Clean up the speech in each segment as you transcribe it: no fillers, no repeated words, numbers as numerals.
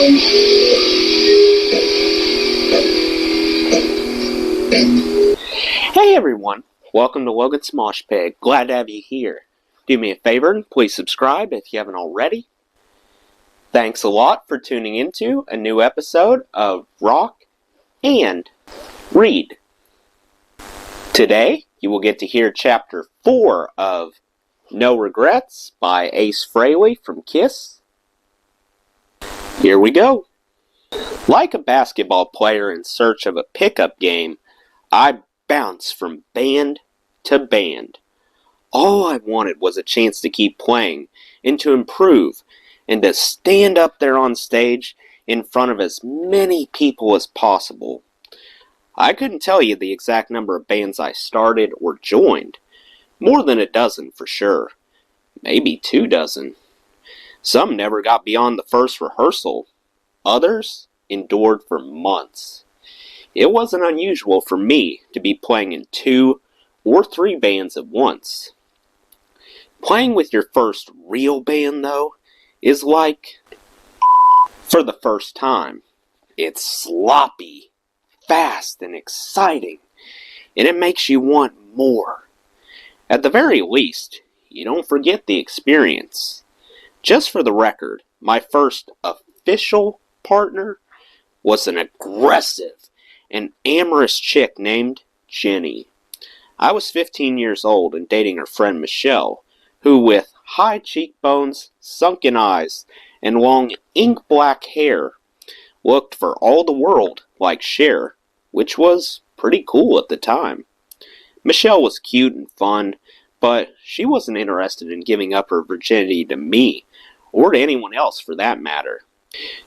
Hey everyone, welcome to Logan Smosh Pig. Glad to have you here. Do me a favor and please subscribe if you haven't already. Thanks a lot for tuning into a new episode of Rock and Read. Today you will get to hear chapter 4 of No Regrets by Ace Frehley from Kiss. Here we go. Like a basketball player in search of a pickup game, I bounced from band to band. All I wanted was a chance to keep playing and to improve and to stand up there on stage in front of as many people as possible. I couldn't tell you the exact number of bands I started or joined. More than a dozen for sure. Maybe 2 dozen. Some never got beyond the first rehearsal. Others endured for months. It wasn't unusual for me to be playing in 2 or 3 bands at once. Playing with your first real band, though, is like for the first time. It's sloppy, fast, and exciting, and it makes you want more. At the very least, you don't forget the experience. Just for the record, my first official partner was an aggressive and amorous chick named Jenny. I was 15 years old and dating her friend Michelle, who with high cheekbones, sunken eyes, and long ink-black hair looked for all the world like Cher, which was pretty cool at the time. Michelle was cute and fun, but she wasn't interested in giving up her virginity to me, or to anyone else for that matter.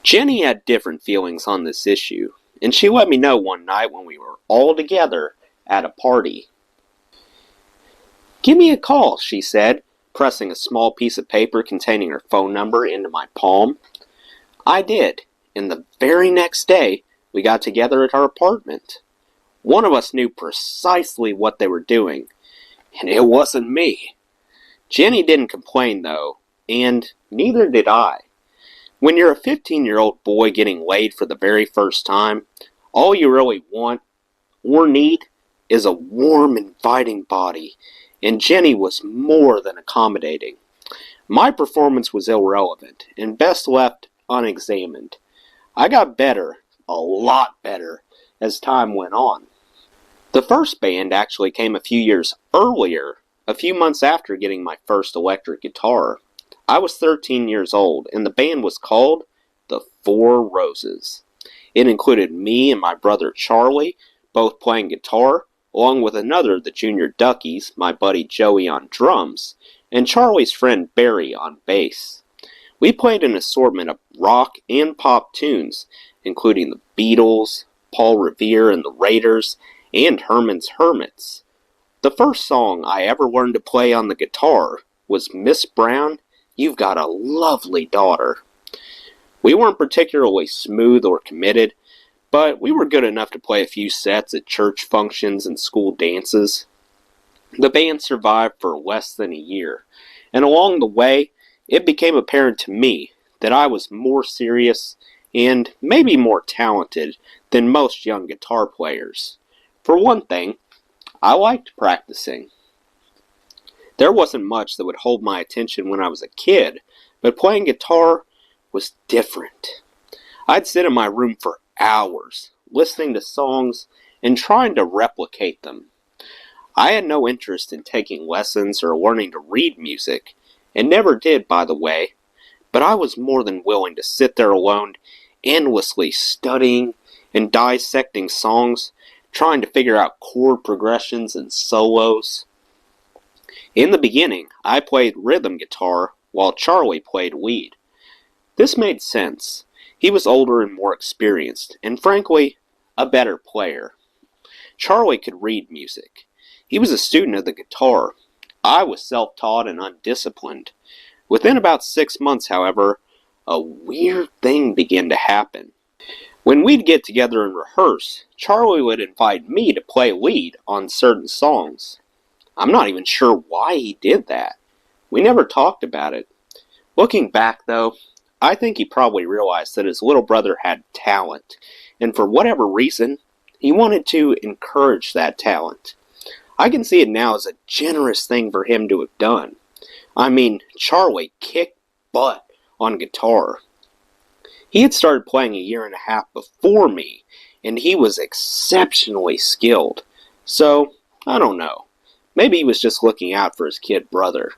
Jenny had different feelings on this issue, and she let me know one night when we were all together at a party. "Give me a call," she said, pressing a small piece of paper containing her phone number into my palm. I did, and the very next day we got together at her apartment. One of us knew precisely what they were doing, and it wasn't me. Jenny didn't complain though, and neither did I. When you're a 15-year-old boy getting laid for the very first time, all you really want or need is a warm, inviting body, and Jenny was more than accommodating. My performance was irrelevant and best left unexamined. I got better, a lot better, as time went on. The first band actually came a few years earlier, a few months after getting my first electric guitar. I was 13 years old, and the band was called the 4 Roses. It included me and my brother Charlie, both playing guitar, along with another of the junior Duckies, my buddy Joey on drums, and Charlie's friend Barry on bass. We played an assortment of rock and pop tunes, including the Beatles, Paul Revere and the Raiders, and Herman's Hermits. The first song I ever learned to play on the guitar was Miss Brown, You've Got a Lovely Daughter. We weren't particularly smooth or committed, but we were good enough to play a few sets at church functions and school dances. The band survived for less than a year, and along the way, it became apparent to me that I was more serious and maybe more talented than most young guitar players. For one thing, I liked practicing. There wasn't much that would hold my attention when I was a kid, but playing guitar was different. I'd sit in my room for hours, listening to songs and trying to replicate them. I had no interest in taking lessons or learning to read music, and never did, by the way, but I was more than willing to sit there alone, endlessly studying and dissecting songs, trying to figure out chord progressions and solos. In the beginning, I played rhythm guitar while Charlie played lead. This made sense. He was older and more experienced, and frankly, a better player. Charlie could read music. He was a student of the guitar. I was self-taught and undisciplined. Within about 6 months, however, a weird thing began to happen. When we'd get together and rehearse, Charlie would invite me to play lead on certain songs. I'm not even sure why he did that. We never talked about it. Looking back, though, I think he probably realized that his little brother had talent, and for whatever reason, he wanted to encourage that talent. I can see it now as a generous thing for him to have done. I mean, Charlie kicked butt on guitar. He had started playing a year and a half before me, and he was exceptionally skilled. So, I don't know. Maybe he was just looking out for his kid brother.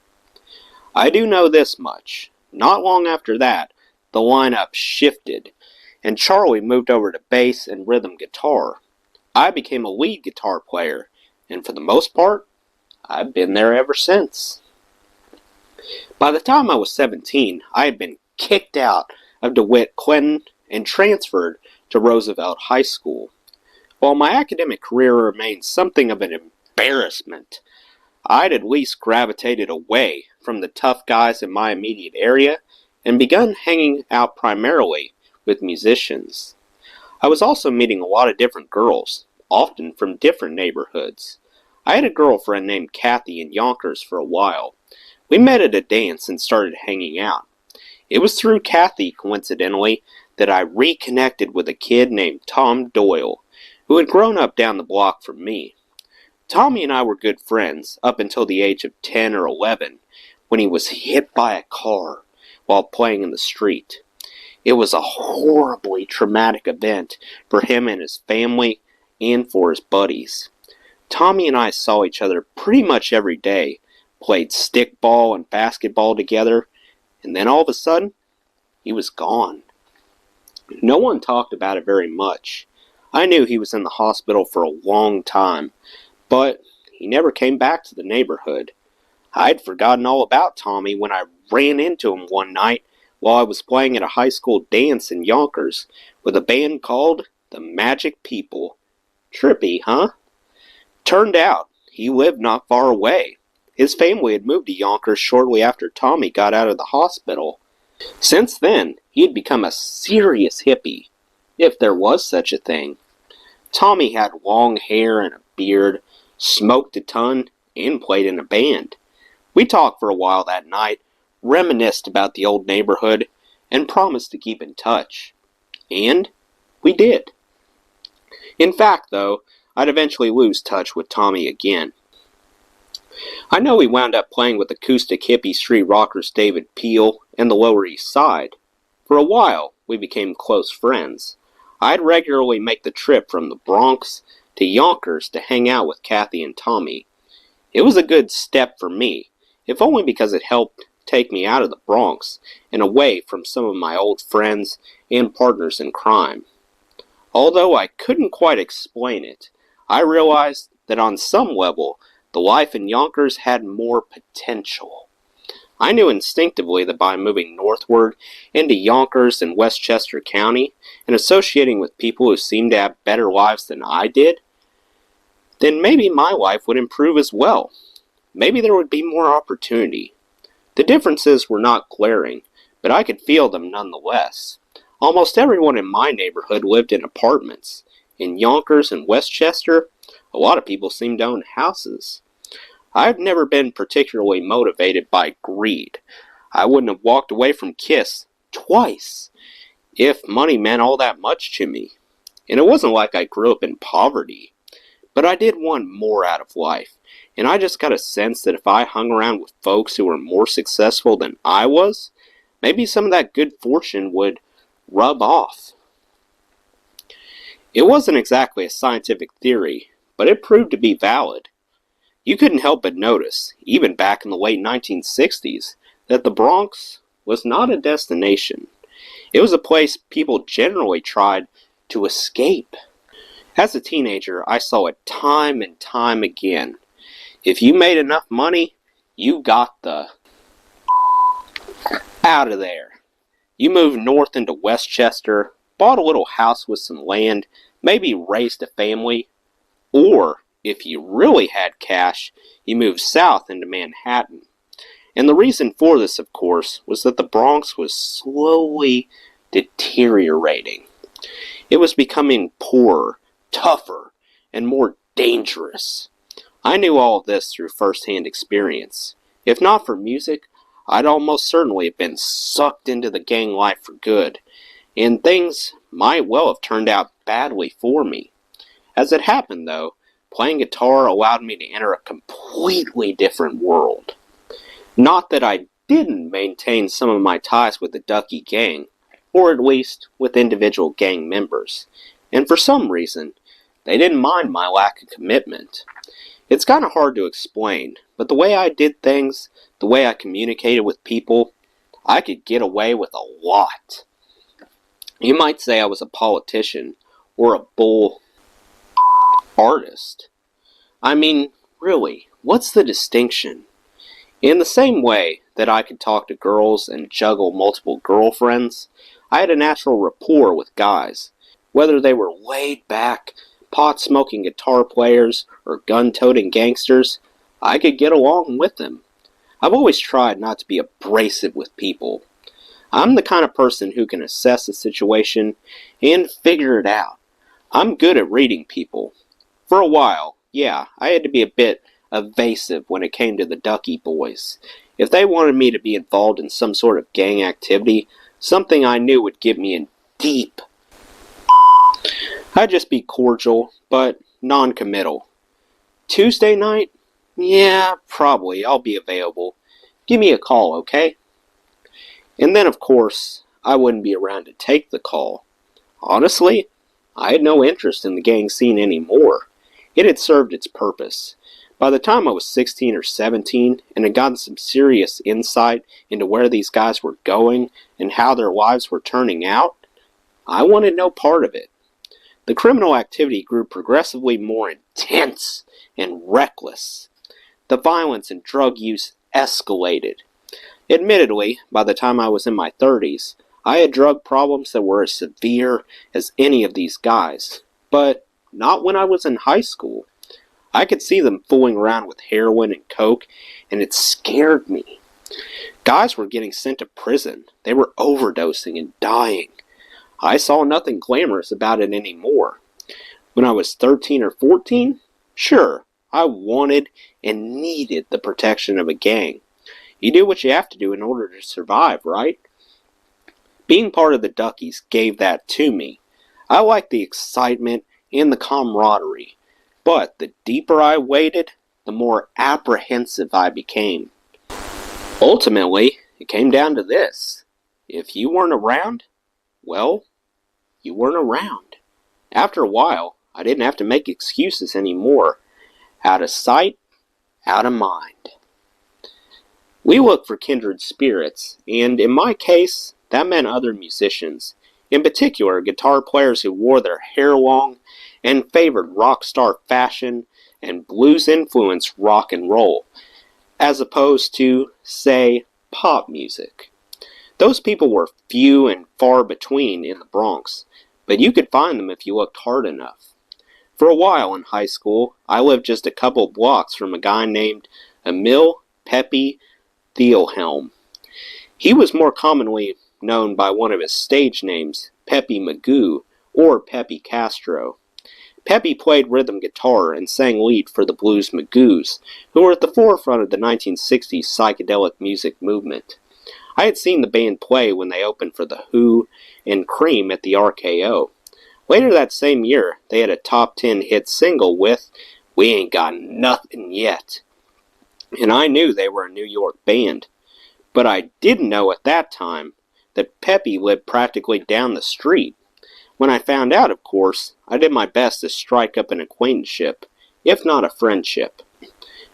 I do know this much. Not long after that, the lineup shifted, and Charlie moved over to bass and rhythm guitar. I became a lead guitar player, and for the most part, I've been there ever since. By the time I was 17, I had been kicked out of DeWitt Clinton and transferred to Roosevelt High School. While my academic career remained something of an embarrassment, I'd at least gravitated away from the tough guys in my immediate area and begun hanging out primarily with musicians. I was also meeting a lot of different girls, often from different neighborhoods. I had a girlfriend named Kathy in Yonkers for a while. We met at a dance and started hanging out. It was through Kathy, coincidentally, that I reconnected with a kid named Tom Doyle, who had grown up down the block from me. Tommy and I were good friends up until the age of 10 or 11, when he was hit by a car while playing in the street. It was a horribly traumatic event for him and his family and for his buddies. Tommy and I saw each other pretty much every day, played stickball and basketball together, and then all of a sudden, he was gone. No one talked about it very much. I knew he was in the hospital for a long time, but he never came back to the neighborhood. I'd forgotten all about Tommy when I ran into him one night while I was playing at a high school dance in Yonkers with a band called the Magic People. Trippy, huh? Turned out, he lived not far away. His family had moved to Yonkers shortly after Tommy got out of the hospital. Since then, he had become a serious hippie, if there was such a thing. Tommy had long hair and a beard, smoked a ton, and played in a band. We talked for a while that night, reminisced about the old neighborhood, and promised to keep in touch. And we did. In fact, though, I'd eventually lose touch with Tommy again. I know he wound up playing with acoustic hippie street rockers David Peel and the Lower East Side. For a while, we became close friends. I'd regularly make the trip from the Bronx to Yonkers to hang out with Kathy and Tommy. It was a good step for me, if only because it helped take me out of the Bronx and away from some of my old friends and partners in crime. Although I couldn't quite explain it, I realized that on some level, the life in Yonkers had more potential. I knew instinctively that by moving northward into Yonkers and Westchester County and associating with people who seemed to have better lives than I did, then maybe my life would improve as well. Maybe there would be more opportunity. The differences were not glaring, but I could feel them nonetheless. Almost everyone in my neighborhood lived in apartments. In Yonkers and Westchester, a lot of people seemed to own houses. I've never been particularly motivated by greed. I wouldn't have walked away from KISS twice if money meant all that much to me. And it wasn't like I grew up in poverty. But I did want more out of life, and I just got a sense that if I hung around with folks who were more successful than I was, maybe some of that good fortune would rub off. It wasn't exactly a scientific theory, but it proved to be valid. You couldn't help but notice, even back in the late 1960s, that the Bronx was not a destination. It was a place people generally tried to escape. As a teenager, I saw it time and time again. If you made enough money, you got the out of there. You moved north into Westchester, bought a little house with some land, maybe raised a family, or, if you really had cash, you moved south into Manhattan. And the reason for this, of course, was that the Bronx was slowly deteriorating. It was becoming poorer, tougher, and more dangerous. I knew all of this through first-hand experience. If not for music, I'd almost certainly have been sucked into the gang life for good, and things might well have turned out badly for me. As it happened, though, playing guitar allowed me to enter a completely different world. Not that I didn't maintain some of my ties with the Ducky gang, or at least with individual gang members, and for some reason, they didn't mind my lack of commitment. It's kind of hard to explain, but the way I did things, the way I communicated with people, I could get away with a lot. You might say I was a politician or a bull artist. I mean, really, what's the distinction? In the same way that I could talk to girls and juggle multiple girlfriends, I had a natural rapport with guys. Whether they were laid back, pot-smoking guitar players, or gun-toting gangsters, I could get along with them. I've always tried not to be abrasive with people. I'm the kind of person who can assess a situation and figure it out. I'm good at reading people. For a while, yeah, I had to be a bit evasive when it came to the Ducky boys. If they wanted me to be involved in some sort of gang activity, something I knew would get me in deep, I'd just be cordial, but non-committal. Tuesday night? Yeah, probably. I'll be available. Give me a call, okay? And then, of course, I wouldn't be around to take the call. Honestly, I had no interest in the gang scene anymore. It had served its purpose. By the time I was 16 or 17 and had gotten some serious insight into where these guys were going and how their lives were turning out, I wanted no part of it. The criminal activity grew progressively more intense and reckless. The violence and drug use escalated. Admittedly, by the time I was in my 30s, I had drug problems that were as severe as any of these guys, but not when I was in high school. I could see them fooling around with heroin and coke, and it scared me. Guys were getting sent to prison. They were overdosing and dying. I saw nothing glamorous about it anymore. When I was 13 or 14, sure, I wanted and needed the protection of a gang. You do what you have to do in order to survive, right? Being part of the Duckies gave that to me. I liked the excitement and the camaraderie, but the deeper I waded, the more apprehensive I became. Ultimately, it came down to this. If you weren't around, well, you weren't around. After a while, I didn't have to make excuses anymore. Out of sight, out of mind. We looked for kindred spirits, and in my case, that meant other musicians. In particular, guitar players who wore their hair long and favored rock star fashion and blues-influenced rock and roll, as opposed to, say, pop music. Those people were few and far between in the Bronx, but you could find them if you looked hard enough. For a while in high school, I lived just a couple blocks from a guy named Emil Peppy Thielhelm. He was more commonly known by one of his stage names, Peppy Magoo or Peppy Castro. Peppy played rhythm guitar and sang lead for the Blues Magoos, who were at the forefront of the 1960s psychedelic music movement. I had seen the band play when they opened for The Who and Cream at the RKO. Later that same year, they had a top 10 hit single with We Ain't Got Nothing Yet. And I knew they were a New York band. But I didn't know at that time that Peppy lived practically down the street. When I found out, of course, I did my best to strike up an acquaintanceship, if not a friendship.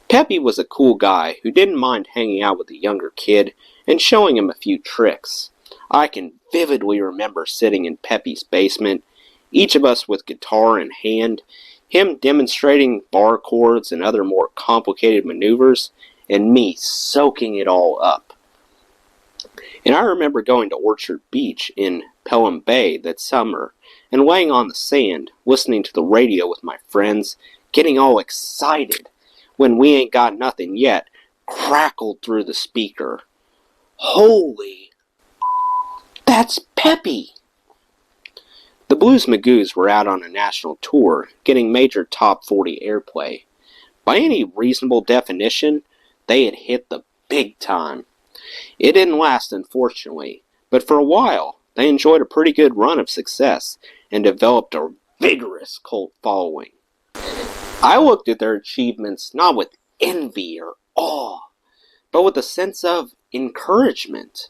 Peppy was a cool guy who didn't mind hanging out with a younger kid and showing him a few tricks. I can vividly remember sitting in Peppy's basement, each of us with guitar in hand, him demonstrating bar chords and other more complicated maneuvers, and me soaking it all up. And I remember going to Orchard Beach in Pelham Bay that summer and laying on the sand, listening to the radio with my friends, getting all excited when We Ain't Got Nothing Yet crackled through the speaker. Holy, that's Peppy! The Blues Magoos were out on a national tour, getting major top 40 airplay. By any reasonable definition, they had hit the big time. It didn't last, unfortunately, but for a while, they enjoyed a pretty good run of success and developed a vigorous cult following. I looked at their achievements not with envy or awe, but with a sense of encouragement.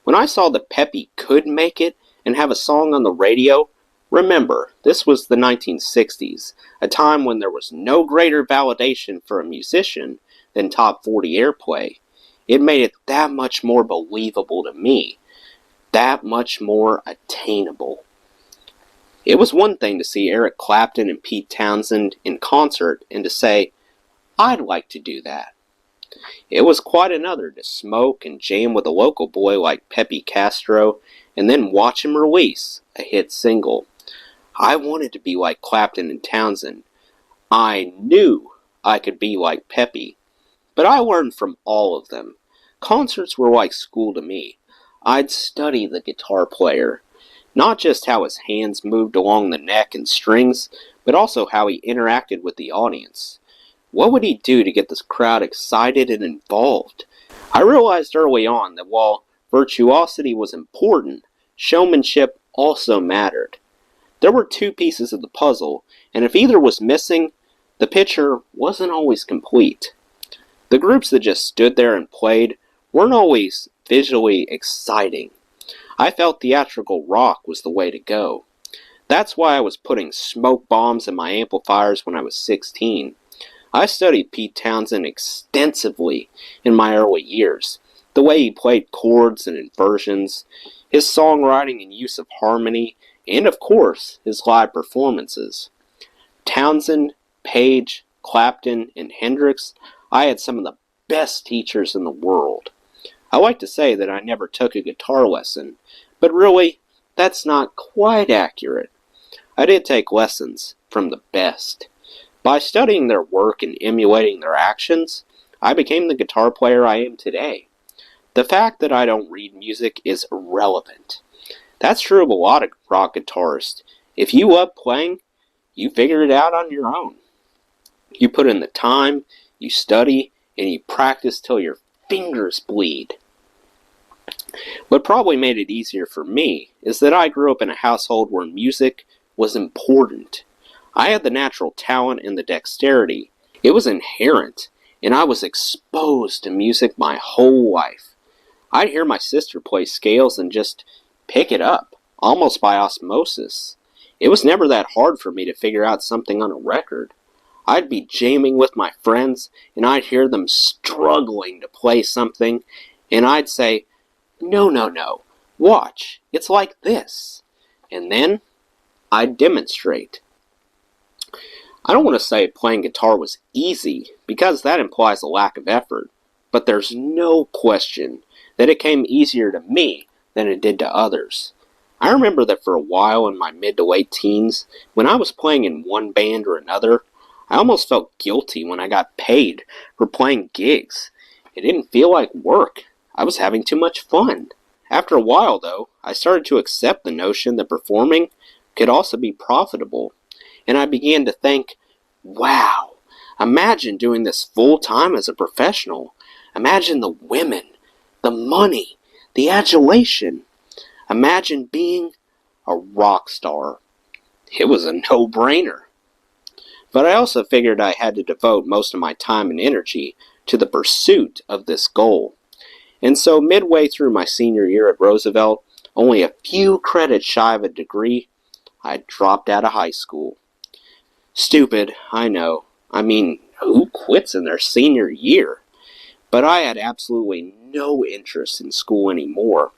When I saw that Peppy could make it and have a song on the radio, remember, this was the 1960s, a time when there was no greater validation for a musician than top 40 airplay. It made it that much more believable to me, that much more attainable. It was one thing to see Eric Clapton and Pete Townsend in concert and to say, I'd like to do that. It was quite another to smoke and jam with a local boy like Pepe Castro and then watch him release a hit single. I wanted to be like Clapton and Townsend. I knew I could be like Pepe. But I learned from all of them. Concerts were like school to me. I'd study the guitar player. Not just how his hands moved along the neck and strings, but also how he interacted with the audience. What would he do to get this crowd excited and involved? I realized early on that while virtuosity was important, showmanship also mattered. There were two pieces of the puzzle, and if either was missing, the picture wasn't always complete. The groups that just stood there and played weren't always visually exciting. I felt theatrical rock was the way to go. That's why I was putting smoke bombs in my amplifiers when I was 16. I studied Pete Townsend extensively in my early years. The way he played chords and inversions, his songwriting and use of harmony, and of course, his live performances. Townsend, Page, Clapton, and Hendrix, I had some of the best teachers in the world. I like to say that I never took a guitar lesson, but really, that's not quite accurate. I did take lessons from the best. By studying their work and emulating their actions, I became the guitar player I am today. The fact that I don't read music is irrelevant. That's true of a lot of rock guitarists. If you love playing, you figure it out on your own. You put in the time, you study, and you practice till your fingers bleed. What probably made it easier for me is that I grew up in a household where music was important. I had the natural talent and the dexterity. It was inherent, and I was exposed to music my whole life. I'd hear my sister play scales and just pick it up, almost by osmosis. It was never that hard for me to figure out something on a record. I'd be jamming with my friends, and I'd hear them struggling to play something, and I'd say, No, watch, it's like this. And then, I'd demonstrate. I don't want to say playing guitar was easy, because that implies a lack of effort, but there's no question that it came easier to me than it did to others. I remember that for a while in my mid to late teens, when I was playing in one band or another, I almost felt guilty when I got paid for playing gigs. It didn't feel like work. I was having too much fun. After a while, though, I started to accept the notion that performing could also be profitable. And I began to think, wow, imagine doing this full time as a professional. Imagine the women, the money, the adulation. Imagine being a rock star. It was a no-brainer. But I also figured I had to devote most of my time and energy to the pursuit of this goal. And so midway through my senior year at Roosevelt, only a few credits shy of a degree, I dropped out of high school. Stupid, I know. I mean, who quits in their senior year? But I had absolutely no interest in school anymore.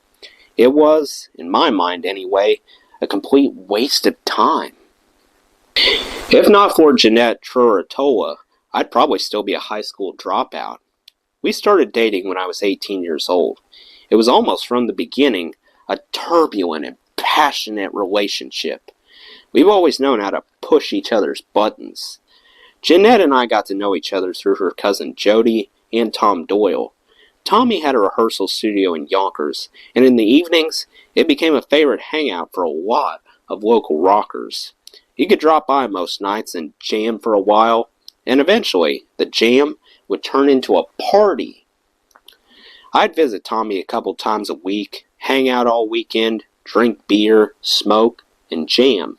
It was, in my mind anyway, a complete waste of time. If not for Jeanette Truratola, I'd probably still be a high school dropout. We started dating when I was 18 years old. It was almost from the beginning a turbulent and passionate relationship. We've always known how to push each other's buttons. Jeanette and I got to know each other through her cousin Jody and Tom Doyle. Tommy had a rehearsal studio in Yonkers, and in the evenings, it became a favorite hangout for a lot of local rockers. He could drop by most nights and jam for a while, and eventually, the jam would turn into a party. I'd visit Tommy a couple times a week, hang out all weekend, drink beer, smoke, and jam.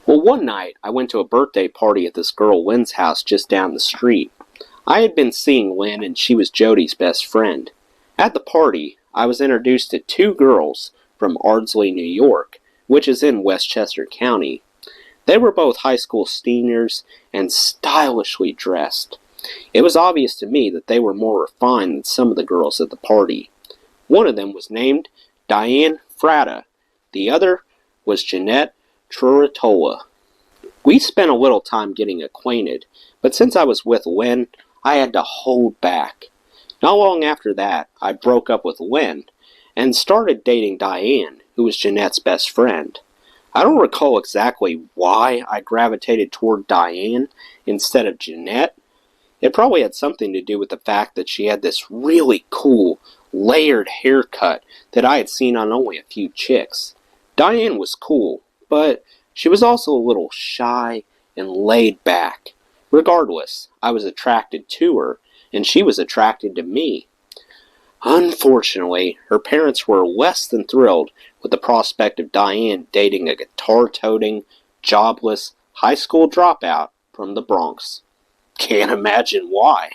Well, one night I went to a birthday party at this girl Lynn's house just down the street. I had been seeing Lynn and she was Jody's best friend. At the party, I was introduced to two girls from Ardsley, New York, which is in Westchester County. They were both high school seniors and stylishly dressed. It was obvious to me that they were more refined than some of the girls at the party. One of them was named Diane Fratta. The other was Jeanette Truratola. We spent a little time getting acquainted, but since I was with Lynn, I had to hold back. Not long after that, I broke up with Lynn and started dating Diane, who was Jeanette's best friend. I don't recall exactly why I gravitated toward Diane instead of Jeanette. It probably had something to do with the fact that she had this really cool, layered haircut that I had seen on only a few chicks. Diane was cool, but she was also a little shy and laid back. Regardless, I was attracted to her, and she was attracted to me. Unfortunately, her parents were less than thrilled with the prospect of Diane dating a guitar-toting, jobless, high school dropout from the Bronx. Can't imagine why.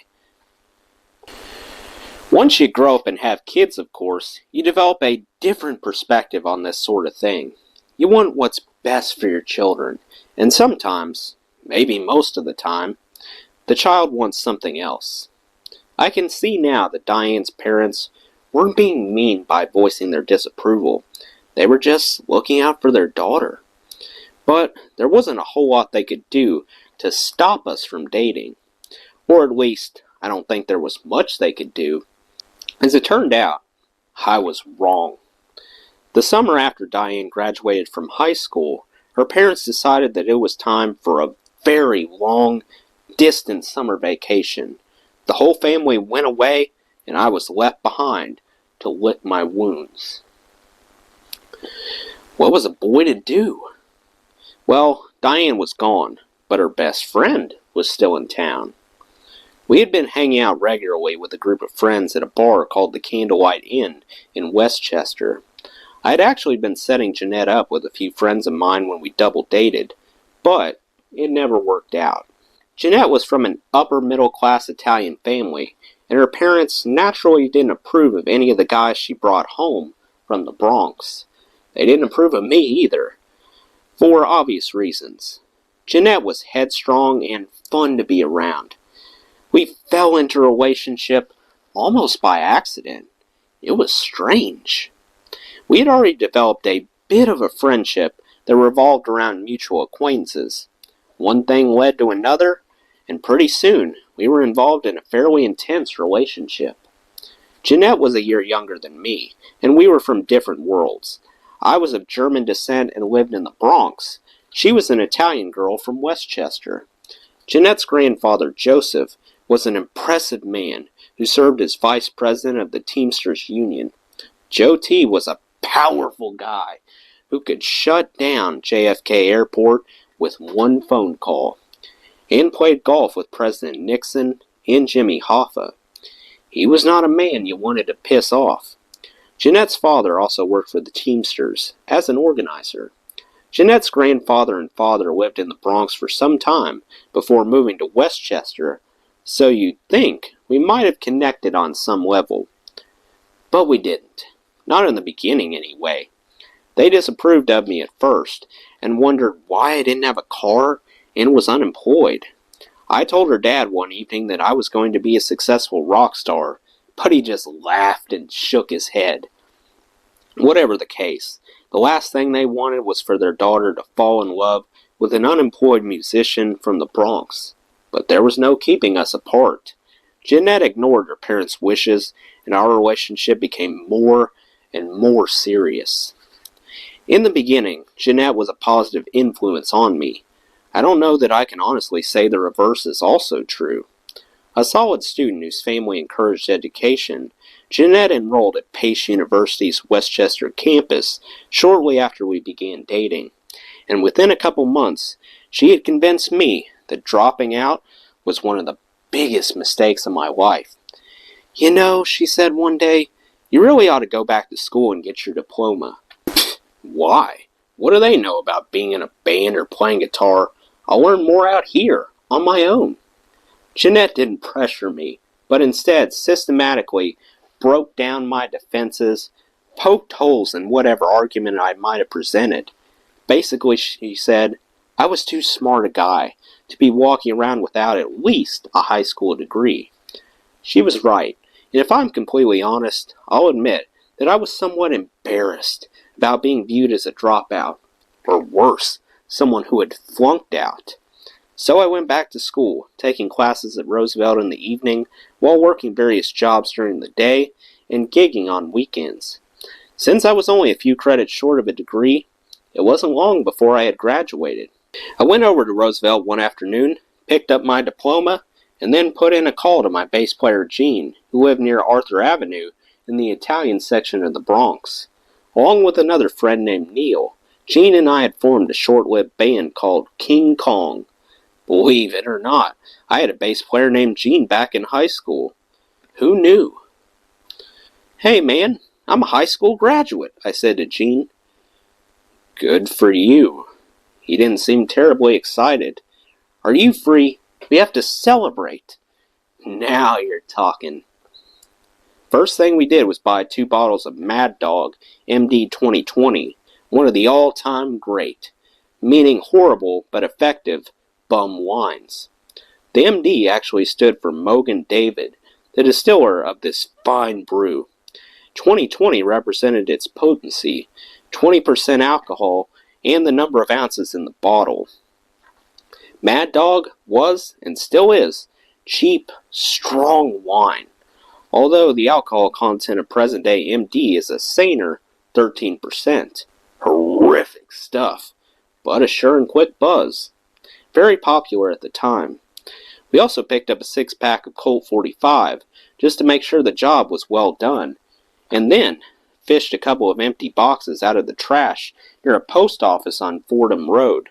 Once you grow up and have kids, of course, you develop a different perspective on this sort of thing. You want what's best for your children, and sometimes, maybe most of the time, the child wants something else. I can see now that Diane's parents weren't being mean by voicing their disapproval. They were just looking out for their daughter. But there wasn't a whole lot they could do to stop us from dating. Or at least, I don't think there was much they could do. As it turned out, I was wrong. The summer after Diane graduated from high school, her parents decided that it was time for a very long, distant summer vacation. The whole family went away, and I was left behind to lick my wounds. What was a boy to do? Well, Diane was gone, but her best friend was still in town. We had been hanging out regularly with a group of friends at a bar called the Candlelight Inn in Westchester. I had actually been setting Jeanette up with a few friends of mine when we double dated, but it never worked out. Jeanette was from an upper-middle-class Italian family, and her parents naturally didn't approve of any of the guys she brought home from the Bronx. They didn't approve of me either, for obvious reasons. Jeanette was headstrong and fun to be around. We fell into a relationship almost by accident. It was strange. We had already developed a bit of a friendship that revolved around mutual acquaintances. One thing led to another, and pretty soon we were involved in a fairly intense relationship. Jeanette was a year younger than me, and we were from different worlds. I was of German descent and lived in the Bronx. She was an Italian girl from Westchester. Jeanette's grandfather, Joseph, was an impressive man who served as vice president of the Teamsters Union. Joe T. was a powerful guy who could shut down JFK Airport with one phone call, and played golf with President Nixon and Jimmy Hoffa. He was not a man you wanted to piss off. Jeanette's father also worked for the Teamsters as an organizer. Jeanette's grandfather and father lived in the Bronx for some time before moving to Westchester, so you'd think we might have connected on some level. But we didn't. Not in the beginning, anyway. They disapproved of me at first, and wondered why I didn't have a car and was unemployed. I told her dad one evening that I was going to be a successful rock star, but he just laughed and shook his head. Whatever the case, the last thing they wanted was for their daughter to fall in love with an unemployed musician from the Bronx. But there was no keeping us apart. Jeanette ignored her parents' wishes, and our relationship became more and more serious. In the beginning, Jeanette was a positive influence on me. I don't know that I can honestly say the reverse is also true. A solid student whose family encouraged education, Jeanette enrolled at Pace University's Westchester campus shortly after we began dating, and within a couple months, she had convinced me that dropping out was one of the biggest mistakes of my life. "You know," she said one day, "you really ought to go back to school and get your diploma." "Why? What do they know about being in a band or playing guitar? I'll learn more out here, on my own." Jeanette didn't pressure me, but instead systematically broke down my defenses, poked holes in whatever argument I might have presented. Basically, she said, I was too smart a guy to be walking around without at least a high school degree. She was right, and if I'm completely honest, I'll admit that I was somewhat embarrassed about being viewed as a dropout, or worse, someone who had flunked out. So I went back to school, taking classes at Roosevelt in the evening, while working various jobs during the day, and gigging on weekends. Since I was only a few credits short of a degree, it wasn't long before I had graduated. I went over to Roosevelt one afternoon, picked up my diploma, and then put in a call to my bass player Gene, who lived near Arthur Avenue in the Italian section of the Bronx. Along with another friend named Neil, Gene and I had formed a short-lived band called King Kong. Believe it or not, I had a bass player named Gene back in high school. Who knew? "Hey man, I'm a high school graduate," I said to Gene. "Good for you." He didn't seem terribly excited. "Are you free? We have to celebrate." "Now you're talking." First thing we did was buy 2 bottles of Mad Dog MD 2020, one of the all-time great, meaning horrible but effective, bum wines. The MD actually stood for Mogan David, the distiller of this fine brew. 2020 represented its potency, 20% alcohol, and the number of ounces in the bottle. Mad Dog was, and still is, cheap, strong wine, although the alcohol content of present-day MD is a saner 13%. Horrific stuff, but a sure and quick buzz. Very popular at the time. We also picked up a 6-pack of Colt 45, just to make sure the job was well done, and then fished a couple of empty boxes out of the trash near a post office on Fordham Road.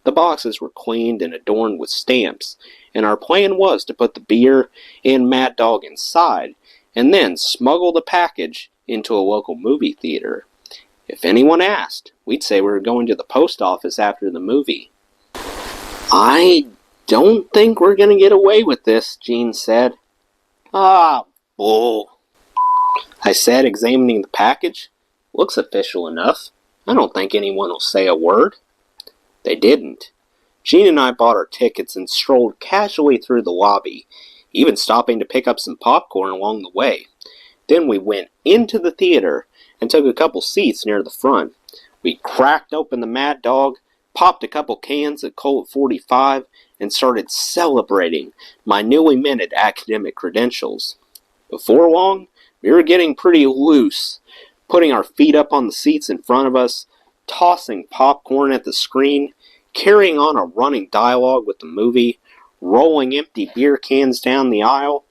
The boxes were cleaned and adorned with stamps, and our plan was to put the beer and Mad Dog inside, and then smuggle the package into a local movie theater. If anyone asked, we'd say we were going to the post office after the movie. "I don't think we're going to get away with this," Gene said. "Ah, bull," I said, examining the package. "Looks official enough. I don't think anyone will say a word." They didn't. Gene and I bought our tickets and strolled casually through the lobby, even stopping to pick up some popcorn along the way. Then we went into the theater and took a couple seats near the front. We cracked open the Mad Dog, popped a couple cans of Colt 45, and started celebrating my newly minted academic credentials. Before long, we were getting pretty loose, putting our feet up on the seats in front of us, tossing popcorn at the screen, carrying on a running dialogue with the movie, rolling empty beer cans down the aisle.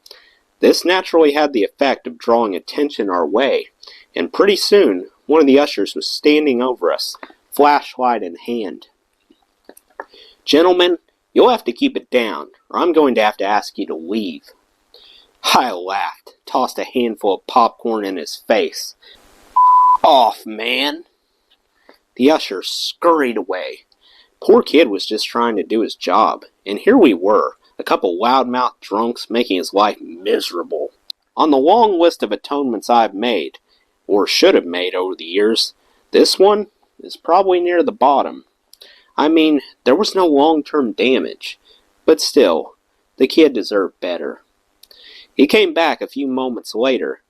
This naturally had the effect of drawing attention our way, and pretty soon one of the ushers was standing over us, flashlight in hand. "Gentlemen, you'll have to keep it down, or I'm going to have to ask you to leave." I laughed, tossed a handful of popcorn in his face. "Off, man." The usher scurried away. Poor kid was just trying to do his job, and here we were, a couple loudmouth drunks making his life miserable. On the long list of atonements I've made, or should have made over the years, this one is probably near the bottom. I mean, there was no long-term damage, but still, the kid deserved better. He came back a few moments later,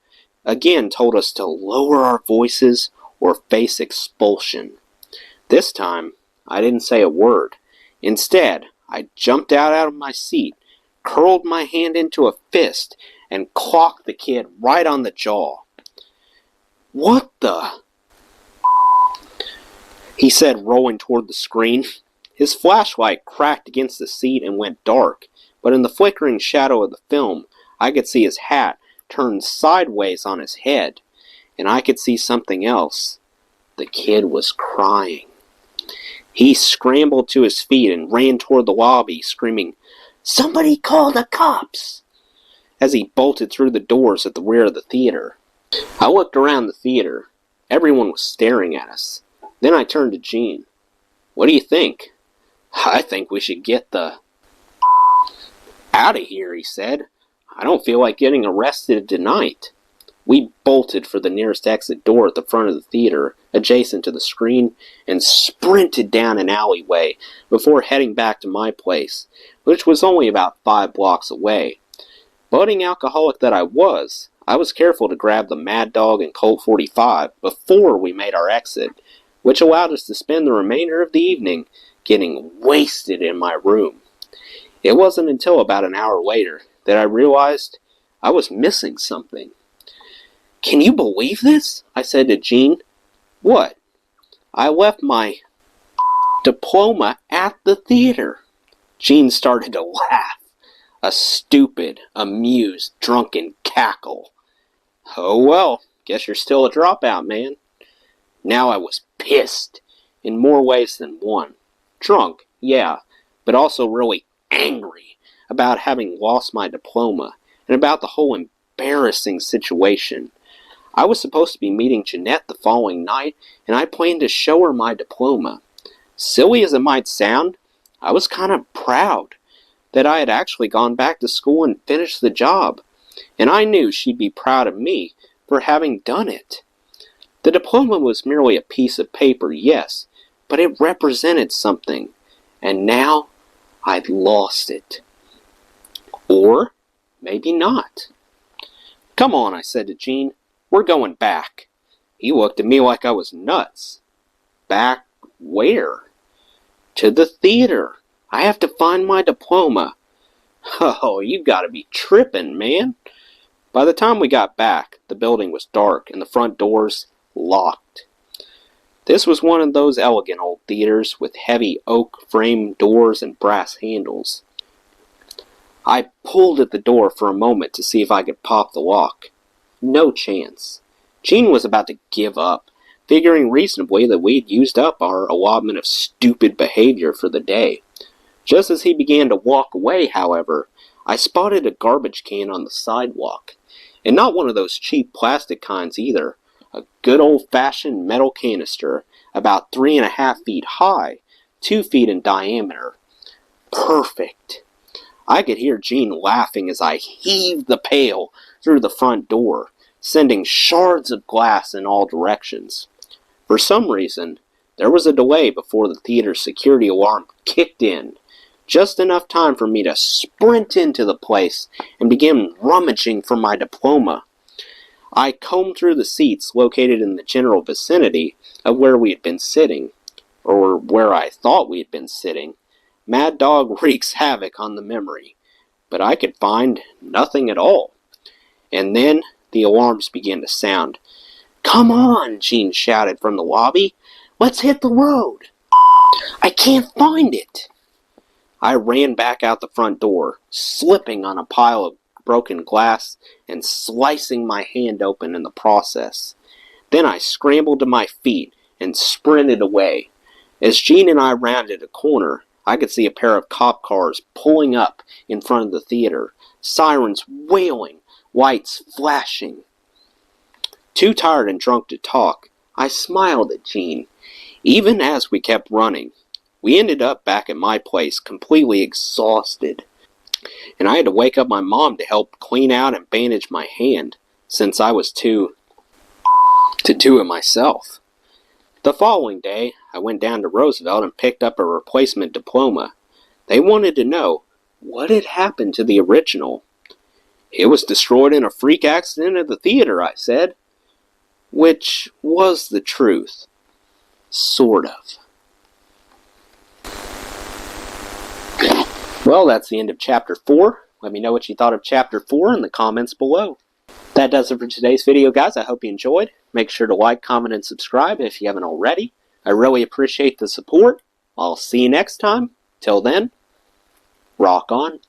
again told us to lower our voices or face expulsion. This time, I didn't say a word. Instead, I jumped out of my seat, curled my hand into a fist, and clocked the kid right on the jaw. "What the?" he said, rolling toward the screen. His flashlight cracked against the seat and went dark, but in the flickering shadow of the film, I could see his hat turned sideways on his head, and I could see something else. The kid was crying. He scrambled to his feet and ran toward the lobby, screaming, "Somebody call the cops!" as he bolted through the doors at the rear of the theater. I looked around the theater. Everyone was staring at us. Then I turned to Gene. "What do you think?" "I think we should get the out of here," he said. "I don't feel like getting arrested tonight." We bolted for the nearest exit door at the front of the theater, adjacent to the screen, and sprinted down an alleyway before heading back to my place, which was only about 5 blocks away. Budding alcoholic that I was careful to grab the Mad Dog and Colt 45 before we made our exit, which allowed us to spend the remainder of the evening getting wasted in my room. It wasn't until about an hour later that I realized I was missing something. "Can you believe this?" I said to Gene. "What?" "I left my diploma at the theater." Gene started to laugh, a stupid, amused, drunken cackle. "Oh well, guess you're still a dropout, man." Now I was pissed, in more ways than one. Drunk, yeah, but also really angry about having lost my diploma, and about the whole embarrassing situation. I was supposed to be meeting Jeanette the following night, and I planned to show her my diploma. Silly as it might sound, I was kind of proud that I had actually gone back to school and finished the job, and I knew she'd be proud of me for having done it. The diploma was merely a piece of paper, yes, but it represented something, and now I'd lost it. Or maybe not. "Come on," I said to Gene. "We're going back." He looked at me like I was nuts. "Back where?" "To the theater. I have to find my diploma." "Oh, you gotta be tripping, man." By the time we got back, the building was dark and the front doors locked. This was one of those elegant old theaters with heavy oak frame doors and brass handles. I pulled at the door for a moment to see if I could pop the lock. No chance. Gene was about to give up, figuring reasonably that we'd used up our allotment of stupid behavior for the day. Just as he began to walk away, however, I spotted a garbage can on the sidewalk. And not one of those cheap plastic kinds either. A good old-fashioned metal canister, about 3.5 feet high, 2 feet in diameter. Perfect. I could hear Gene laughing as I heaved the pail through the front door, sending shards of glass in all directions. For some reason, there was a delay before the theater's security alarm kicked in, just enough time for me to sprint into the place and begin rummaging for my diploma. I combed through the seats located in the general vicinity of where we had been sitting, or where I thought we had been sitting. Mad Dog wreaks havoc on the memory, but I could find nothing at all. And then the alarms began to sound. "Come on," Gene shouted from the lobby. "Let's hit the road." "I can't find it." I ran back out the front door, slipping on a pile of broken glass and slicing my hand open in the process. Then I scrambled to my feet and sprinted away. As Gene and I rounded a corner, I could see a pair of cop cars pulling up in front of the theater, sirens wailing, lights flashing. Too tired and drunk to talk, I smiled at Gene, even as we kept running. We ended up back at my place completely exhausted, and I had to wake up my mom to help clean out and bandage my hand, since I was to do it myself. The following day, I went down to Roosevelt and picked up a replacement diploma. They wanted to know what had happened to the original. "It was destroyed in a freak accident at the theater," I said. Which was the truth. Sort of. Well, that's the end of Chapter 4. Let me know what you thought of Chapter 4 in the comments below. That does it for today's video, guys. I hope you enjoyed. Make sure to like, comment, and subscribe if you haven't already. I really appreciate the support. I'll see you next time. Till then, rock on.